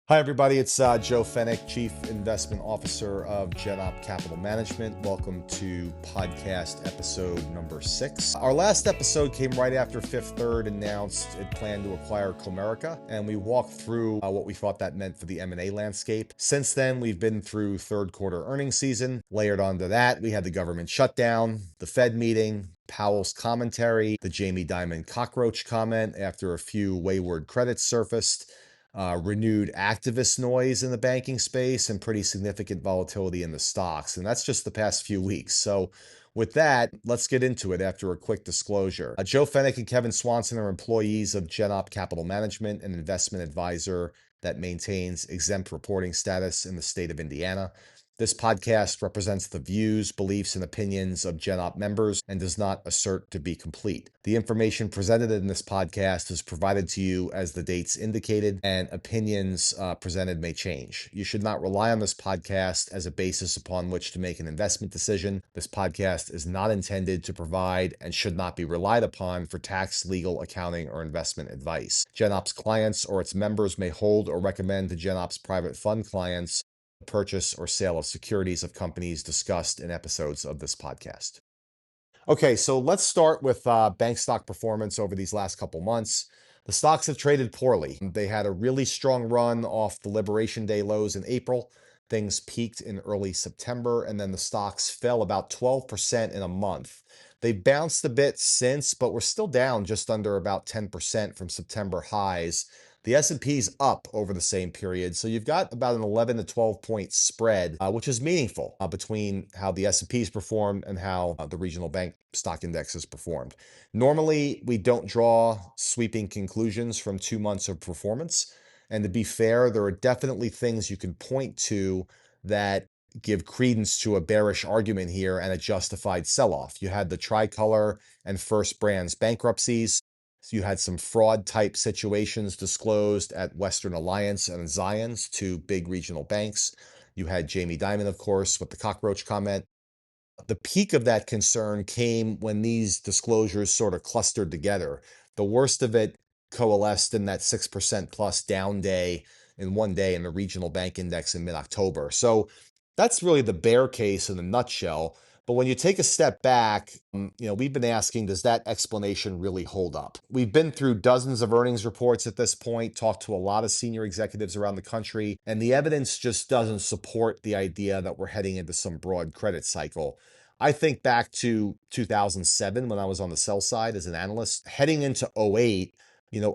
Hi, everybody. It's Joe Fennick, Chief Investment Officer of GenOpp Capital Management. Welcome to podcast episode number 6. Our last episode came right after Fifth Third announced it planned to acquire Comerica, and we walked through what we thought that meant for the M&A landscape. Since then, we've been through third quarter earnings season. Layered onto that, we had the government shutdown, the Fed meeting, Powell's commentary, the Jamie Dimon cockroach comment after a few wayward credits surfaced, renewed activist noise in the banking space, and pretty significant volatility in the stocks. And that's just the past few weeks. So with that, let's get into it after a quick disclosure. Joe Fennick and Kevin Swanson are employees of GenOpp Capital Management, an investment advisor that maintains exempt reporting status in the state of Indiana. This podcast represents the views, beliefs, and opinions of GenOpp members and does not assert to be complete. The information presented in this podcast is provided to you as the dates indicated, and opinions presented may change. You should not rely on this podcast as a basis upon which to make an investment decision. This podcast is not intended to provide and should not be relied upon for tax, legal, accounting, or investment advice. GenOpp's clients or its members may hold or recommend to GenOpp's private fund clients purchase or sale of securities of companies discussed in episodes of this podcast. Okay, so let's start with bank stock performance over these last couple months. The stocks have traded poorly. They had a really strong run off the Liberation Day lows in April. Things peaked in early September, and then the stocks fell about 12% in a month. They bounced a bit since, but we're still down just under about 10% from September highs. The S&P's up over the same period, so you've got about an 11 to 12 point spread, which is meaningful between how the S&P's performed and how the regional bank stock index has performed. Normally, we don't draw sweeping conclusions from 2 months of performance, and to be fair, there are definitely things you can point to that give credence to a bearish argument here and a justified sell-off. You had the Tricolor and First Brands bankruptcies. So you had some fraud type situations disclosed at Western Alliance and Zions, two big regional banks. You had Jamie Dimon, of course, with the cockroach comment. The peak of that concern came when these disclosures sort of clustered together. The worst of it coalesced in that 6% plus down day in one day in the regional bank index in mid-October. So that's really the bear case in a nutshell. But when you take a step back, we've been asking, does that explanation really hold up? We've been through dozens of earnings reports at this point, talked to a lot of senior executives around the country, and the evidence just doesn't support the idea that we're heading into some broad credit cycle. I think back to 2007 when I was on the sell side as an analyst, heading into '08,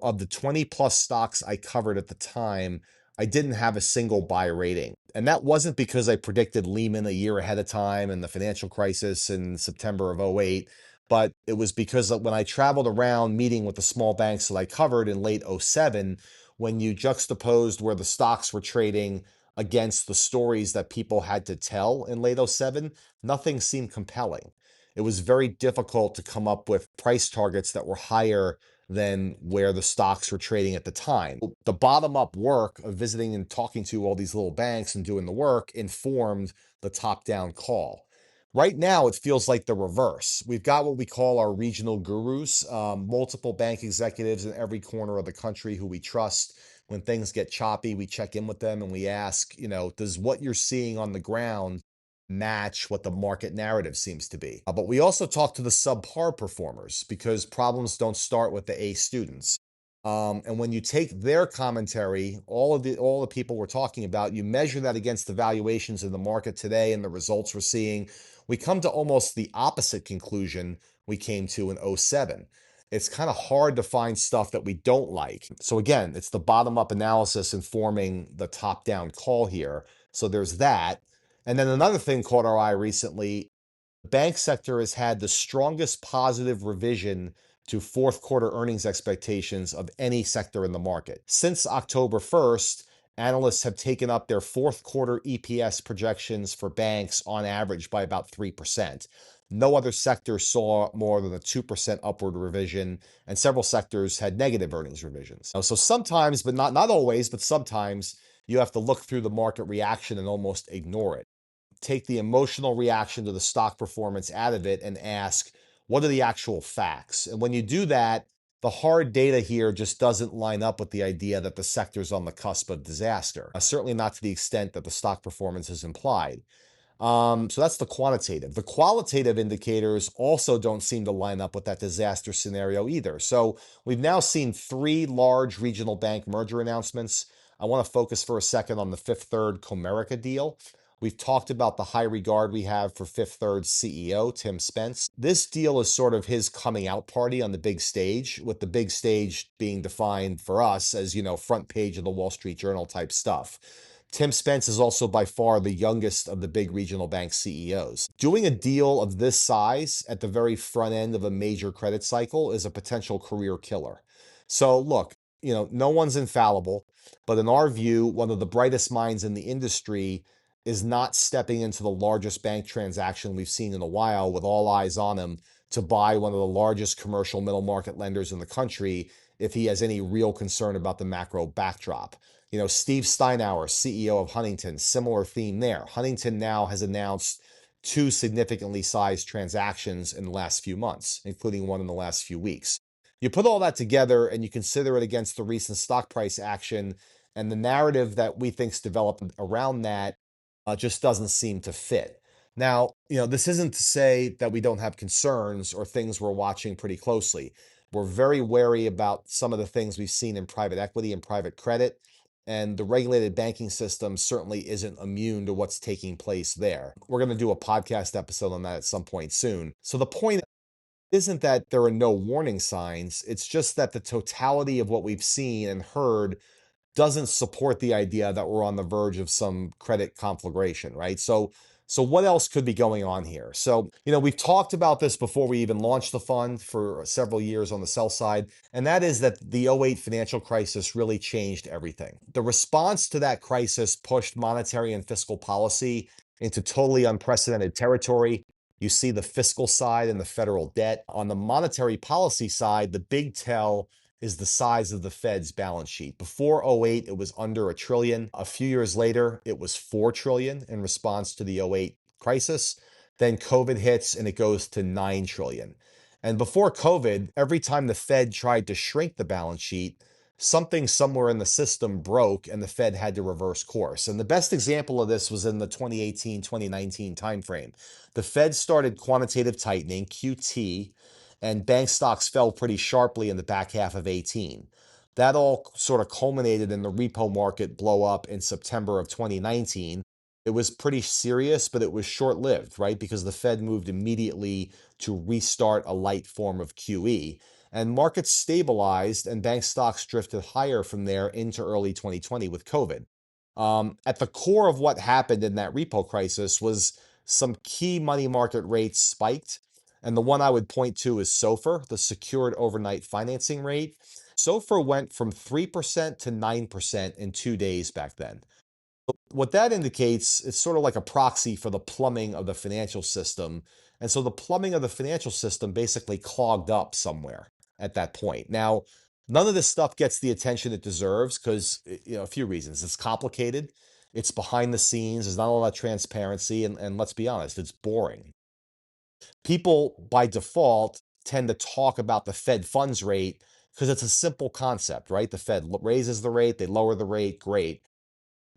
of the 20 plus stocks I covered at the time, I didn't have a single buy rating. And that wasn't because I predicted Lehman a year ahead of time and the financial crisis in September of '08, but it was because when I traveled around meeting with the small banks that I covered in late '07, when you juxtaposed where the stocks were trading against the stories that people had to tell in late '07, nothing seemed compelling. It was very difficult to come up with price targets that were higher than where the stocks were trading at the time. The bottom-up work of visiting and talking to all these little banks and doing the work informed the top-down call. Right now, it feels like the reverse. We've got what we call our regional gurus, multiple bank executives in every corner of the country who we trust. When things get choppy, we check in with them and we ask, does what you're seeing on the ground match what the market narrative seems to be? But we also talk to the subpar performers because problems don't start with the A students. And when you take their commentary, all the people we're talking about, you measure that against the valuations in the market today and the results we're seeing, we come to almost the opposite conclusion we came to in '07. It's kind of hard to find stuff that we don't like. So again, it's the bottom-up analysis informing the top-down call here. So there's that. And then another thing caught our eye recently, the bank sector has had the strongest positive revision to fourth quarter earnings expectations of any sector in the market. Since October 1st, analysts have taken up their fourth quarter EPS projections for banks on average by about 3%. No other sector saw more than a 2% upward revision, and several sectors had negative earnings revisions. So sometimes, but not always, but sometimes you have to look through the market reaction and almost ignore it. Take the emotional reaction to the stock performance out of it and ask, what are the actual facts? And when you do that, the hard data here just doesn't line up with the idea that the sector's on the cusp of disaster, certainly not to the extent that the stock performance is implied. So that's the quantitative. The qualitative indicators also don't seem to line up with that disaster scenario either. So we've now seen three large regional bank merger announcements. I want to focus for a second on the Fifth Third Comerica deal. We've talked about the high regard we have for Fifth Third's CEO, Tim Spence. This deal is sort of his coming out party on the big stage, with the big stage being defined for us as, front page of the Wall Street Journal type stuff. Tim Spence is also by far the youngest of the big regional bank CEOs. Doing a deal of this size at the very front end of a major credit cycle is a potential career killer. So look, no one's infallible, but in our view, one of the brightest minds in the industry is not stepping into the largest bank transaction we've seen in a while with all eyes on him to buy one of the largest commercial middle market lenders in the country if he has any real concern about the macro backdrop. Steve Steinauer, CEO of Huntington, similar theme there. Huntington now has announced two significantly sized transactions in the last few months, including one in the last few weeks. You put all that together and you consider it against the recent stock price action, and the narrative that we think's developed around that just doesn't seem to fit. Now, this isn't to say that we don't have concerns or things we're watching pretty closely. We're very wary about some of the things we've seen in private equity and private credit, and the regulated banking system certainly isn't immune to what's taking place there. We're going to do a podcast episode on that at some point soon. So the point isn't that there are no warning signs, it's just that the totality of what we've seen and heard doesn't support the idea that we're on the verge of some credit conflagration, right? So what else could be going on here? So, we've talked about this before we even launched the fund for several years on the sell side, and that is that the '08 financial crisis really changed everything. The response to that crisis pushed monetary and fiscal policy into totally unprecedented territory. You see the fiscal side and the federal debt. On the monetary policy side, the big tell is the size of the Fed's balance sheet. Before '08, it was under $1 trillion. A few years later, it was $4 trillion in response to the '08 crisis. Then COVID hits and it goes to $9 trillion. And before COVID, every time the Fed tried to shrink the balance sheet, something somewhere in the system broke and the Fed had to reverse course. And the best example of this was in the 2018-2019 timeframe. The Fed started quantitative tightening, QT, and bank stocks fell pretty sharply in the back half of 18. That all sort of culminated in the repo market blow up in September of 2019. It was pretty serious, but it was short-lived, right? Because the Fed moved immediately to restart a light form of QE. And markets stabilized and bank stocks drifted higher from there into early 2020 with COVID. At the core of what happened in that repo crisis was some key money market rates spiked. And the one I would point to is SOFR, the secured overnight financing rate. SOFR went from 3% to 9% in 2 days back then. What that indicates is sort of like a proxy for the plumbing of the financial system. And so the plumbing of the financial system basically clogged up somewhere at that point. Now, none of this stuff gets the attention it deserves because, a few reasons. It's complicated, it's behind the scenes, there's not a lot of transparency, and let's be honest, it's boring. People by default tend to talk about the Fed funds rate because it's a simple concept, right? The Fed raises the rate, they lower the rate, great.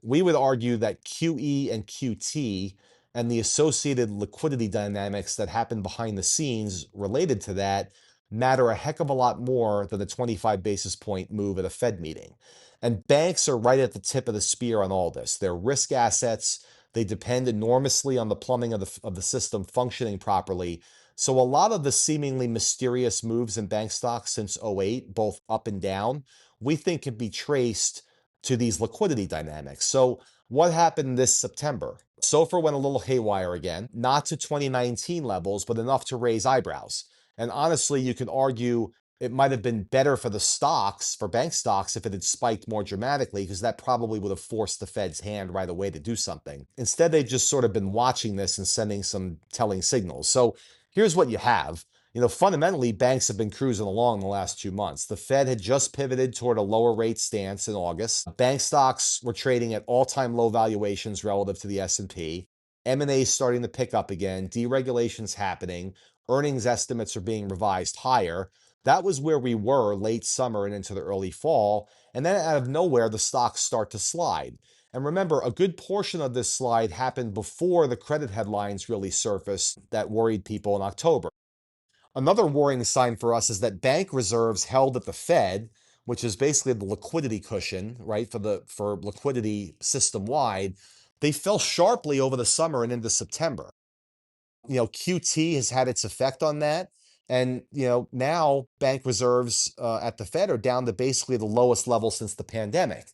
We would argue that QE and QT and the associated liquidity dynamics that happen behind the scenes related to that matter a heck of a lot more than the 25 basis point move at a Fed meeting. And banks are right at the tip of the spear on all this. They're risk assets. They depend enormously on the plumbing of the system functioning properly. So a lot of the seemingly mysterious moves in bank stocks since '08, both up and down, we think can be traced to these liquidity dynamics. So what happened this September? SOFR went a little haywire again, not to 2019 levels, but enough to raise eyebrows. And honestly, you could argue it might have been better for the stocks, for bank stocks, if it had spiked more dramatically, because that probably would have forced the Fed's hand right away to do something. Instead, they've just sort of been watching this and sending some telling signals. So here's what you have. Fundamentally, banks have been cruising along the last 2 months. The Fed had just pivoted toward a lower rate stance in August. Bank stocks were trading at all-time low valuations relative to the S&P. M&A is starting to pick up again. Deregulation's happening. Earnings estimates are being revised higher. That was where we were late summer and into the early fall. And then out of nowhere, the stocks start to slide. And remember, a good portion of this slide happened before the credit headlines really surfaced that worried people in October. Another worrying sign for us is that bank reserves held at the Fed, which is basically the liquidity cushion, right, for liquidity system wide, they fell sharply over the summer and into September. QT has had its effect on that. And, now bank reserves at the Fed are down to basically the lowest level since the pandemic.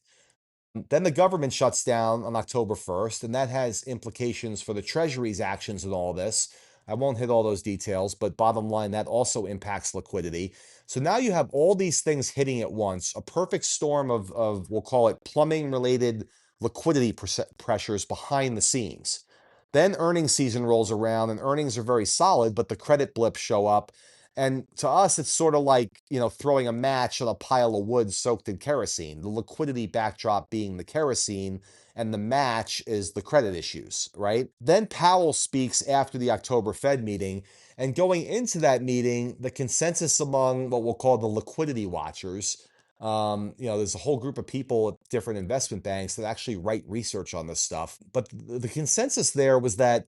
Then the government shuts down on October 1st, and that has implications for the Treasury's actions and all this. I won't hit all those details, but bottom line, that also impacts liquidity. So now you have all these things hitting at once, a perfect storm of we'll call it plumbing related liquidity pressures behind the scenes. Then earnings season rolls around and earnings are very solid, but the credit blips show up. And to us, it's sort of like, throwing a match on a pile of wood soaked in kerosene, the liquidity backdrop being the kerosene, and the match is the credit issues, right? Then Powell speaks after the October Fed meeting. And going into that meeting, the consensus among what we'll call the liquidity watchers, there's a whole group of people at different investment banks that actually write research on this stuff. But the consensus there was that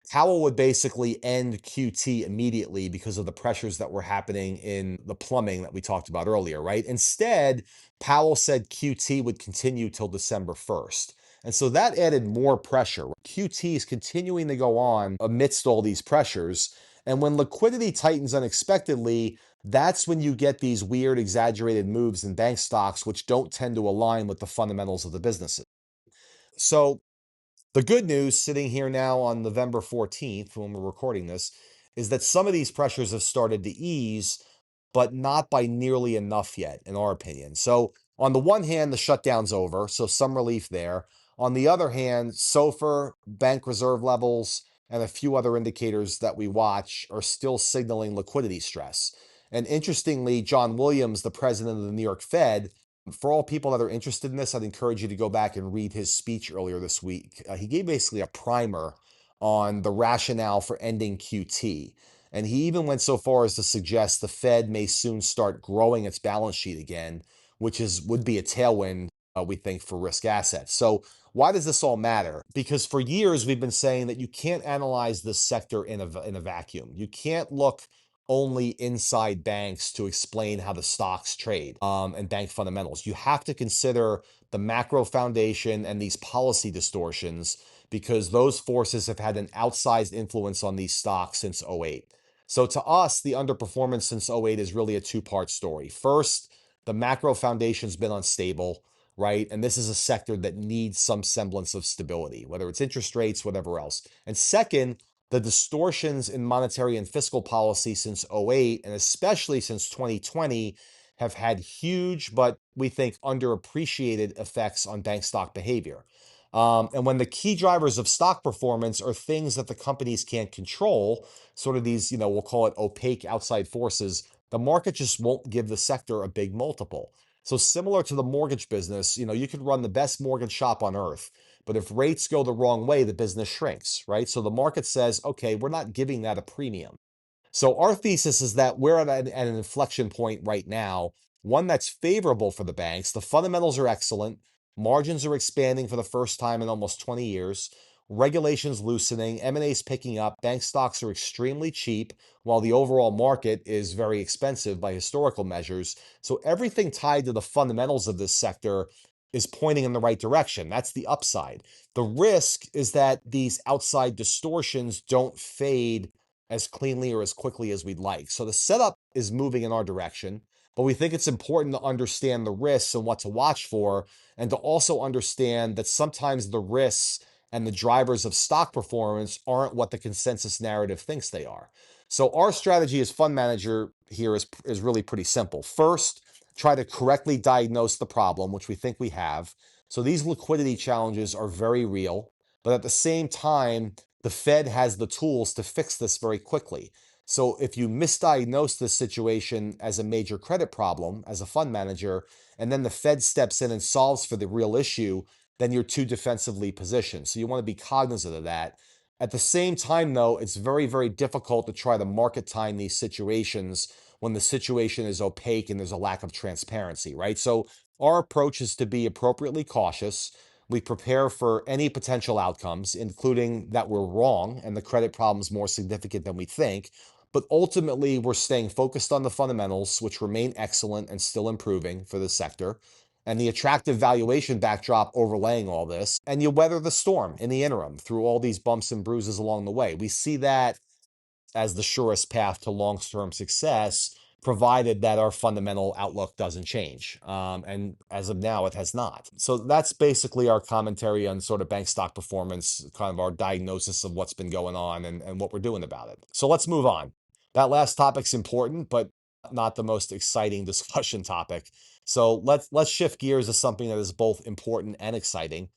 Powell would basically end QT immediately because of the pressures that were happening in the plumbing that we talked about earlier, right? Instead, Powell said QT would continue till December 1st. And so that added more pressure. QT is continuing to go on amidst all these pressures. And when liquidity tightens unexpectedly, that's when you get these weird, exaggerated moves in bank stocks, which don't tend to align with the fundamentals of the businesses. So the good news sitting here now on November 14th, when we're recording this, is that some of these pressures have started to ease, but not by nearly enough yet, in our opinion. So, on the one hand, the shutdown's over, so some relief there. On the other hand, SOFR, bank reserve levels, and a few other indicators that we watch are still signaling liquidity stress. And interestingly, John Williams, the president of the New York Fed, for all people that are interested in this, I'd encourage you to go back and read his speech earlier this week. He gave basically a primer on the rationale for ending QT. And he even went so far as to suggest the Fed may soon start growing its balance sheet again, which would be a tailwind, we think, for risk assets. So why does this all matter? Because for years we've been saying that you can't analyze this sector in a vacuum. You can't look only inside banks to explain how the stocks trade and bank fundamentals. You have to consider the macro foundation and these policy distortions because those forces have had an outsized influence on these stocks since '08. So to us, the underperformance since '08 is really a two-part story. First, the macro foundation's been unstable, right? And this is a sector that needs some semblance of stability, whether it's interest rates, whatever else. And second, the distortions in monetary and fiscal policy since '08, and especially since 2020, have had huge, but we think underappreciated effects on bank stock behavior. And when the key drivers of stock performance are things that the companies can't control, sort of these, we'll call it opaque outside forces, the market just won't give the sector a big multiple. So similar to the mortgage business, you could run the best mortgage shop on earth, but if rates go the wrong way, the business shrinks, right? So the market says, okay, we're not giving that a premium. So our thesis is that we're at an inflection point right now, one that's favorable for the banks. The fundamentals are excellent. Margins are expanding for the first time in almost 20 years. Regulations loosening, M&A is picking up, bank stocks are extremely cheap, while the overall market is very expensive by historical measures. So everything tied to the fundamentals of this sector is pointing in the right direction. That's the upside. The risk is that these outside distortions don't fade as cleanly or as quickly as we'd like. So the setup is moving in our direction, but we think it's important to understand the risks and what to watch for, and to also understand that sometimes the risks and the drivers of stock performance aren't what the consensus narrative thinks they are. So our strategy as fund manager here is really pretty simple. First, try to correctly diagnose the problem, which we think we have. So these liquidity challenges are very real, but at the same time, the Fed has the tools to fix this very quickly. So if you misdiagnose this situation as a major credit problem as a fund manager, and then the Fed steps in and solves for the real issue, then you're too defensively positioned. So you want to be cognizant of that. At the same time, though, it's very, very difficult to try to market time these situations when the situation is opaque and there's a lack of transparency, right? So our approach is to be appropriately cautious. We prepare for any potential outcomes, including that we're wrong and the credit problem is more significant than we think. But ultimately, we're staying focused on the fundamentals, which remain excellent and still improving for the sector, and the attractive valuation backdrop overlaying all this. And you weather the storm in the interim through all these bumps and bruises along the way. We see that as the surest path to long-term success, provided that our fundamental outlook doesn't change. And as of now, it has not. So that's basically our commentary on sort of bank stock performance, kind of our diagnosis of what's been going on and what we're doing about it. So let's move on. That last topic's important, but not the most exciting discussion topic. So let's shift gears to something that is both important and exciting.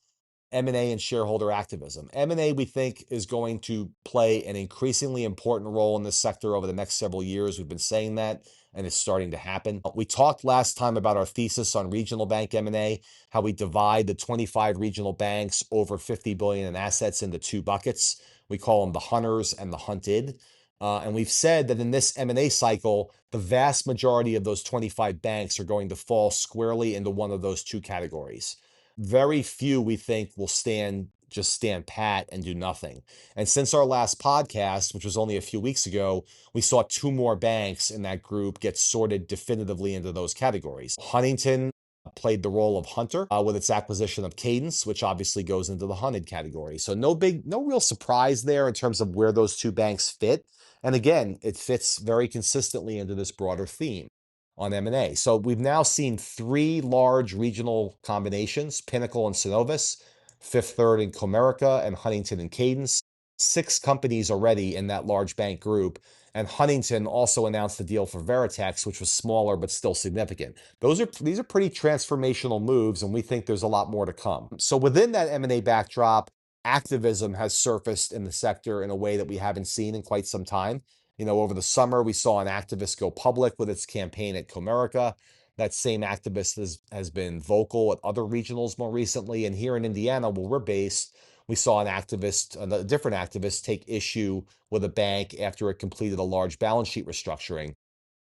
M&A and shareholder activism. M&A, we think, is going to play an increasingly important role in this sector over the next several years. We've been saying that, and it's starting to happen. We talked last time about our thesis on regional bank M&A, how we divide the 25 regional banks over 50 billion in assets into two buckets. We call them the hunters and the hunted. And we've said that in this M&A cycle, the vast majority of those 25 banks are going to fall squarely into one of those two categories. Very few, we think, will stand pat and do nothing. And since our last podcast, which was only a few weeks ago, we saw two more banks in that group get sorted definitively into those categories. Huntington played the role of hunter with its acquisition of Cadence, which obviously goes into the hunted category. So no real surprise there in terms of where those two banks fit. And again, it fits very consistently into this broader theme on M&A. So we've now seen three large regional combinations: Pinnacle and Synovus, Fifth Third and Comerica, and Huntington and Cadence. Six companies already in that large bank group. And Huntington also announced the deal for Veritex, which was smaller but still significant. These are pretty transformational moves, and we think there's a lot more to come. So within that M&A backdrop, activism has surfaced in the sector in a way that we haven't seen in quite some time. Over the summer, we saw an activist go public with its campaign at Comerica. That same activist has been vocal at other regionals more recently. And here in Indiana, where we're based, we saw a different activist, take issue with a bank after it completed a large balance sheet restructuring.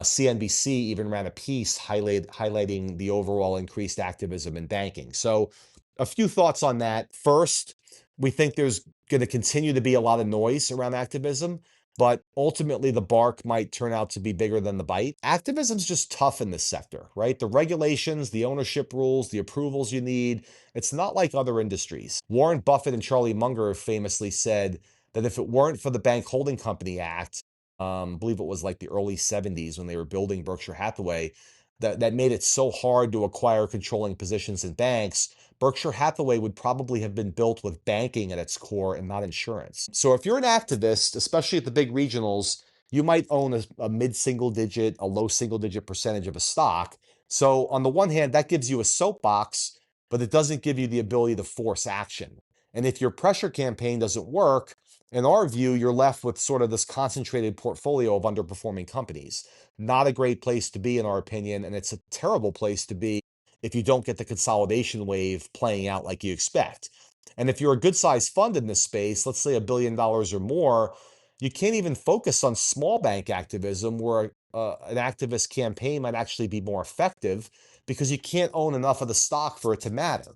CNBC even ran a piece highlighting the overall increased activism in banking. So a few thoughts on that. First, we think there's going to continue to be a lot of noise around activism, but ultimately the bark might turn out to be bigger than the bite. Activism's just tough in this sector, right? The regulations, the ownership rules, the approvals you need, it's not like other industries. Warren Buffett and Charlie Munger have famously said that if it weren't for the Bank Holding Company Act, I believe it was like the early 70s when they were building Berkshire Hathaway, that made it so hard to acquire controlling positions in banks. Berkshire Hathaway would probably have been built with banking at its core and not insurance. So if you're an activist, especially at the big regionals, you might own a mid-single digit, a low single digit percentage of a stock. So on the one hand, that gives you a soapbox, but it doesn't give you the ability to force action. And if your pressure campaign doesn't work, in our view, you're left with sort of this concentrated portfolio of underperforming companies. Not a great place to be, in our opinion, and it's a terrible place to be if you don't get the consolidation wave playing out like you expect. And if you're a good sized fund in this space, let's say $1 billion or more, you can't even focus on small bank activism where an activist campaign might actually be more effective because you can't own enough of the stock for it to matter.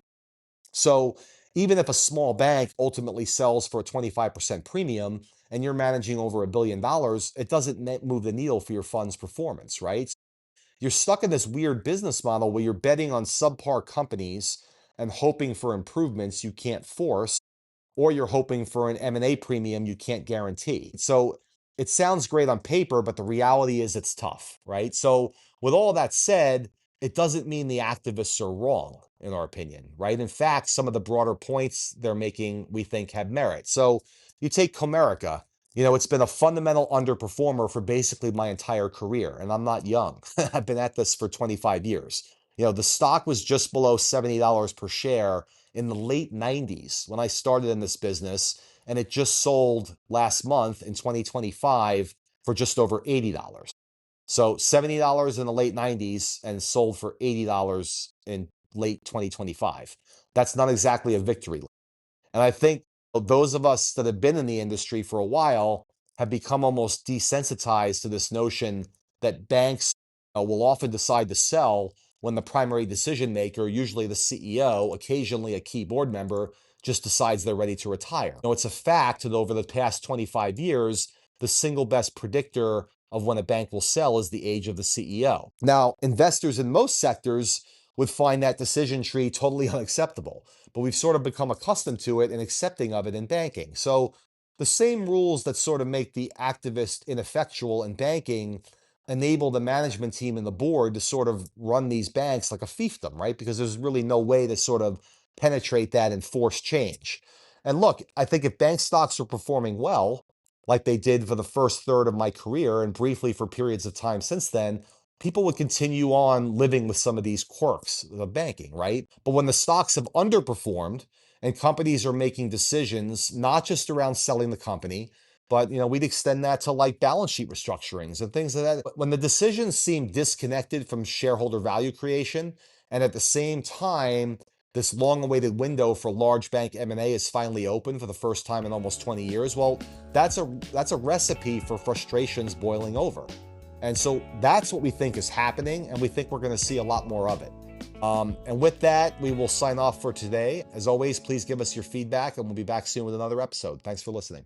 So even if a small bank ultimately sells for a 25% premium and you're managing over $1 billion, it doesn't move the needle for your fund's performance, right? You're stuck in this weird business model where you're betting on subpar companies and hoping for improvements you can't force, or you're hoping for an M&A premium you can't guarantee. So it sounds great on paper, but the reality is it's tough, right? So with all that said, it doesn't mean the activists are wrong, in our opinion, right? In fact, some of the broader points they're making, we think, have merit. So you take Comerica. It's been a fundamental underperformer for basically my entire career, and I'm not young. I've been at this for 25 years. The stock was just below $70 per share in the late 90s when I started in this business, and it just sold last month in 2025 for just over $80. So $70 in the late 90s and sold for $80 in late 2025. That's not exactly a victory. And I think those of us that have been in the industry for a while have become almost desensitized to this notion that banks will often decide to sell when the primary decision maker, usually the CEO, occasionally a key board member, just decides they're ready to retire. It's a fact that over the past 25 years, the single best predictor of when a bank will sell is the age of the CEO. Now, investors in most sectors would find that decision tree totally unacceptable, but we've sort of become accustomed to it and accepting of it in banking. So the same rules that sort of make the activist ineffectual in banking enable the management team and the board to sort of run these banks like a fiefdom, right? Because there's really no way to sort of penetrate that and force change. And look, I think if bank stocks are performing well, like they did for the first third of my career and briefly for periods of time since then, people would continue on living with some of these quirks of banking, right? But when the stocks have underperformed and companies are making decisions, not just around selling the company, but we'd extend that to like balance sheet restructurings and things like that. But when the decisions seem disconnected from shareholder value creation, and at the same time, this long-awaited window for large bank M&A is finally open for the first time in almost 20 years, well, that's a recipe for frustrations boiling over. And so that's what we think is happening, and we think we're going to see a lot more of it. And with that, we will sign off for today. As always, please give us your feedback, and we'll be back soon with another episode. Thanks for listening.